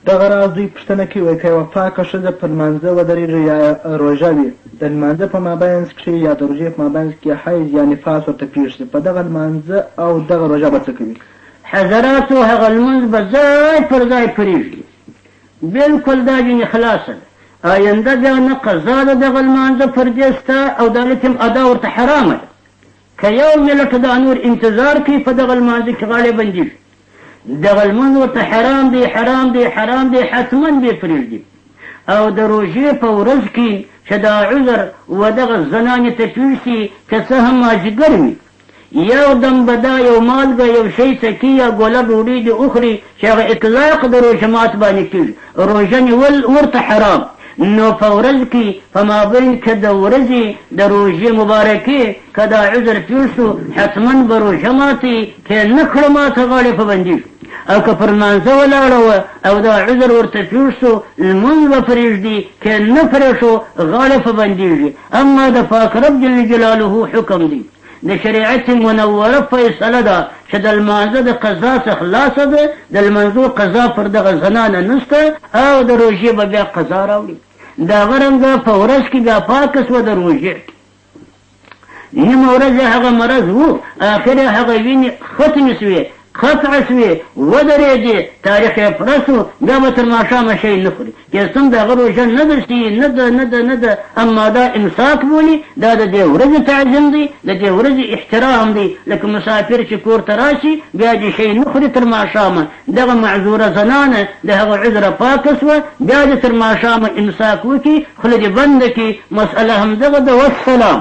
دغه راز دوی پوښتنه کوي که یوه پاکه ښځه پر لمانځه ودرېږي یا روژه وي، د لمانځه په مابینځ کښې یا د روژې په مابینځ کې حیض یا نفاس ورته پېښ شي، په دغه لمانځه او دغه روژه به څه کوي؟ حضراتو هغه لمونځ به ځای پر ځای پرېږدي، بلکل دا جنې خلاصه ده. آینده بیا نه قضا د دغه لمانځه پر دې شته او د هغې ادا ورته حرامه ده. که یو ملت دا نور انتظار کوي په دغه لمانځه کې غاړې بندېږي، دغه لمونځ ورته حرام دی حرام دی حرام دی، حتما به یې پرېږدي. او د روژې په ورځ کې چې دا عذر و دغه زنانې ته پېښ شي، که څه هم مازدیګر وي، یو دم به دا یو مالګه یو شی څکي یا ګوله ډوډۍ دې وخوري چې هغه اطلاق د روژه مات باندې کېږي، روژه نیول ورته حرام. نو په ورځ کې په مابین کې د ورځې د روژې مبارکې که دا عذر پېښ شو، حتما به روژه ماتي، که نه کړه ماته غاړې په بندېږي. او که پر لمانځه ولاړه وه او دا عذر ورته پېښ شو، لمونځ به پرېږدي، که نه پرې شو غاړې په بندېږي. اما د پاک رب جل جلاله حکم دی، د شریعت منوره فیصله ده چې د لمانځه د قضا څخه خلاصه ده، د لمانځو قضا پر دغه زنانه نشته او د روژې به بیا قضا راوړي. د هغه رنګه په ورځ کې بیا پاکه شوه د روژې، نیمه ورځ هغه مرض و، آخر هغه وینې ختمې شوې، قطع شوې، ودرېدې، تاریخ یې پوره شو، بیا به تر ماښامه شی نه خوري. قسم د هغه روژه نه ده چې نه ده، اما دا امساک بولي، دا د دې ورځې تعظیم دی، د دې ورځې احترام دی. لکه مسافر چې کور ته راشي بیا دې شی نه خوري تر ماښامه، دغه معذوره زنانه د هغه عذره پاکه شوه، بیا دې تر ماښامه امساک وکړي، خوله دې بنده کړي. مسأله همدغه ده. والسلام.